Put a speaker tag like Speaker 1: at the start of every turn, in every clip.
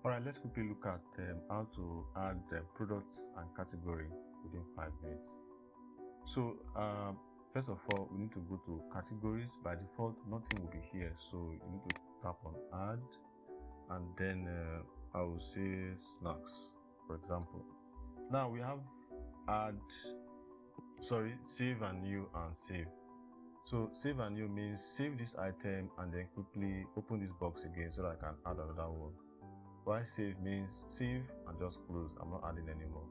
Speaker 1: Alright, let's quickly look at how to add products and category within 5 minutes. So first of all, we need to go to categories. By default, nothing will be here, so you need to tap on add, and then I will say snacks, for example. Now we have save and new and save. So save and new means save this item and then quickly open this box again so that I can add another one. While save means save and just close. I'm not adding anymore.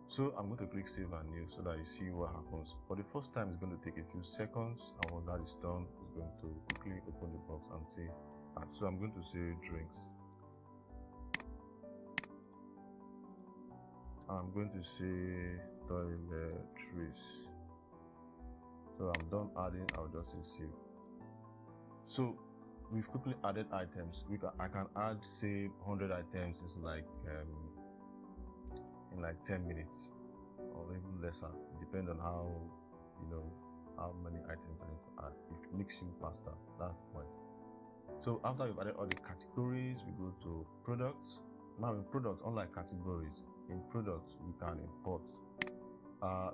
Speaker 1: So I'm going to click save and new so that you see what happens. For the first time, it's going to take a few seconds, and once that is done, it's going to quickly open the box and say add. So I'm going to say drinks. I'm going to say toiletries. So I'm done adding. I'll just say save. So we've quickly added items. I can add say 100 items in like 10 minutes or even lesser, depending on how many items I need to add. It makes you faster. That's the point. So after we've added all the categories, we go to products. Now in products, unlike categories, in products we can import.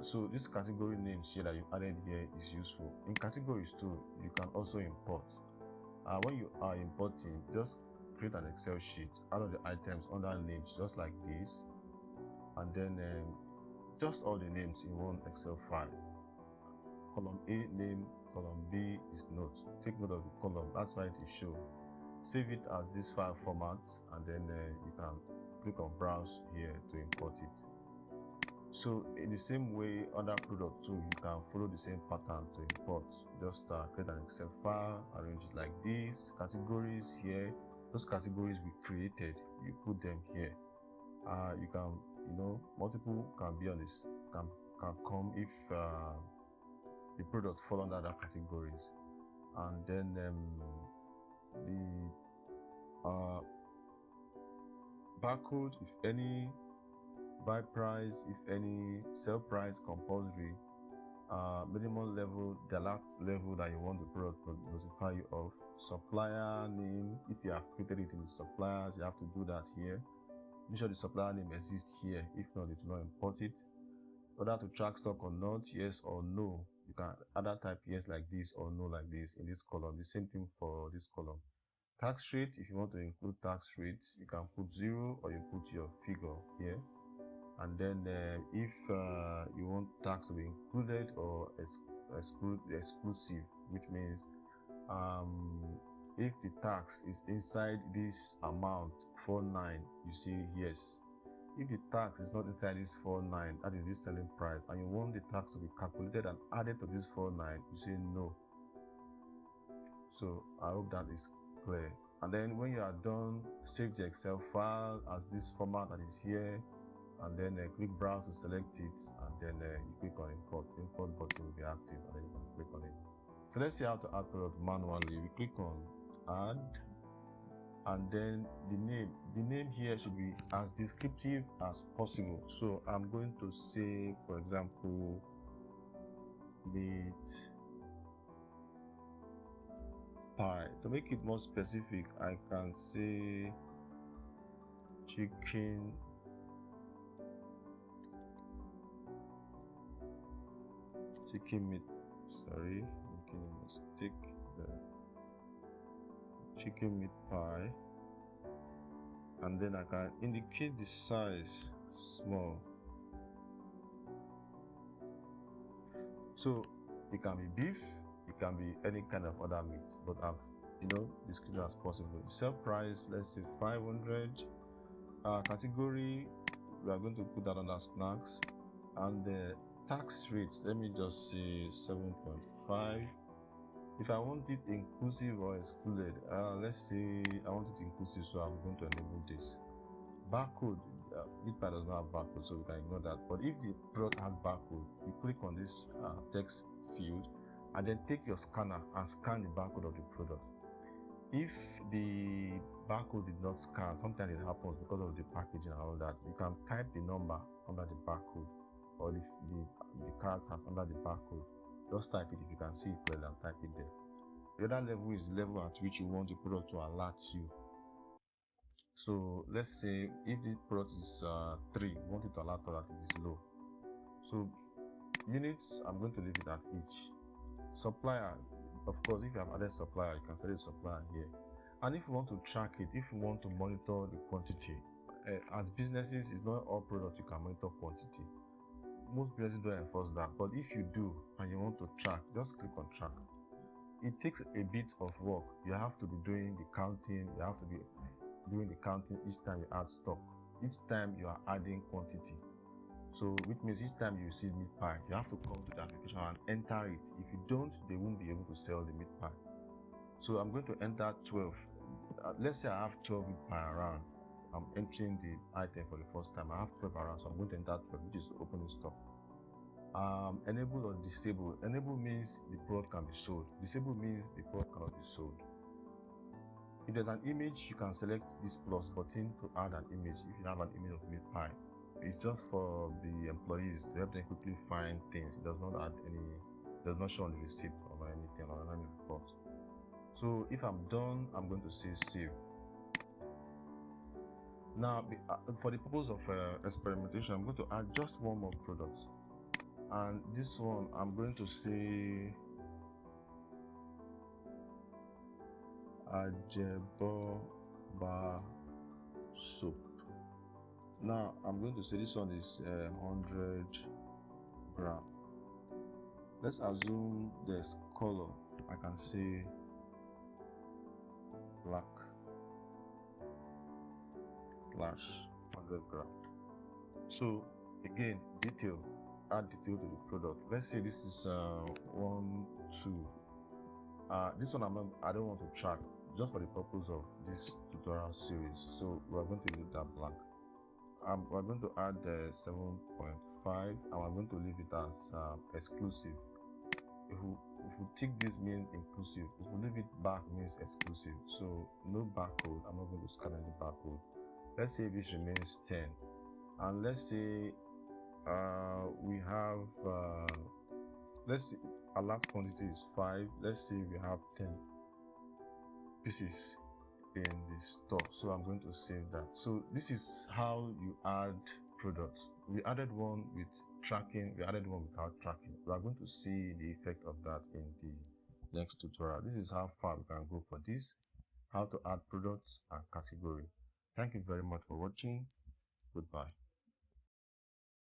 Speaker 1: So this category names here that you added here is useful. In categories too, you can also import. When you are importing, just create an Excel sheet, add all the items under names just like this, and then just all the names in one Excel file. Column A name, column B is notes. Take note of the column, that's why it is shown. Save it as this file format, and then you can click on browse here to import it. So in the same way, under product too, you can follow the same pattern to import. Just create an Excel file, arrange it like this. Categories here, those categories we created, you put them here. You can, multiple can be on this, can come if the products fall under other categories. And then the barcode, if any, buy price, if any, sell price, compulsory, minimum level, the last level that you want the product to notify you of, supplier name, if you have created it in the suppliers, you have to do that here. Make sure the supplier name exists here. If not, it will not import it. Whether to track stock or not, yes or no. You can either type yes like this or no like this in this column. The same thing for this column. Tax rate, if you want to include tax rates, you can put 0 or you put your figure here. And then if you want tax to be included or exclusive, which means if the tax is inside this amount 49, you say yes. If the tax is not inside this 49, that is this selling price, and you want the tax to be calculated and added to this 49, you say no. So I hope that is clear. And then when you are done, save the Excel file as this format that is here, and then click browse to select it, and then you click on import. The import button will be active, and then you can click on it. So let's see how to add product manually. We click on add, and then the name here should be as descriptive as possible. So I'm going to say, for example, meat pie. To make it more specific, I can say chicken meat, sorry, making a mistake there. Chicken meat pie, and then I can indicate the size small. So it can be beef, it can be any kind of other meat, but I've described as possible. Sell price, let's say 500. Category, we are going to put that under snacks, and the tax rate, let me just say 7.5. If I want it inclusive or excluded, let's say I want it inclusive, so I'm going to enable this. Barcode, this part does not have barcode, so we can ignore that. But if the product has barcode, you click on this text field, and then take your scanner and scan the barcode of the product. If the barcode did not scan, sometimes it happens because of the packaging and all that. You can type the number under the barcode, or the characters under the barcode. Just type it if you can see it clearly, and type it there. The other level is the level at which you want the product to alert you. So let's say if the product is 3, we want it to alert that it is low. So units, I'm going to leave it at each. Supplier, of course, if you have added supplier, you can set the supplier here. And if you want to track it, if you want to monitor the quantity, as businesses, it's not all products you can monitor quantity. Most businesses don't enforce that, but if you do and you want to track, just click on track. It takes a bit of work. You have to be doing the counting, you have to be doing the counting each time you add stock, each time you are adding quantity. So which means each time you see meat pie, you have to come to the application and enter it. If you don't, they won't be able to sell the meat pie. So I'm going to enter 12. Let's say I have 12 meat pie around. I'm entering the item for the first time. I have 12 around, so I'm going to enter 12, which is opening stock. Enable or disable. Enable means the product can be sold. Disable means the product cannot be sold. If there's an image, you can select this plus button to add an image if you have an image of meat pie. It's just for the employees to help them quickly find things. It does not add any, does not show on the receipt or anything or any report. So if I'm done, I'm going to say save. Now, for the purpose of experimentation, I'm going to add just one more product. And this one, I'm going to say Ajeboba soap. Now I'm going to say this one is 100 gram. Let's assume there's color. I can say black slash 100 gram. So again, detail, add detail to the product. Let's say this is 1, 2. This one I don't want to track, just for the purpose of this tutorial series. So we're going to leave that blank. We're going to add 7.5 and we're going to leave it as exclusive. If we tick this means inclusive, if we leave it back means exclusive. So no barcode, I'm not going to scan any barcode. Let's say this remains 10, and let's say we have let's say alert quantity is 5. Let's say we have 10 pieces in the store, so I'm going to save that. So this is how you add products. We added one with tracking, we added one without tracking. We are going to see the effect of that in the next tutorial. This is how far we can go for this, how to add products and category. Thank you very much for watching. Goodbye.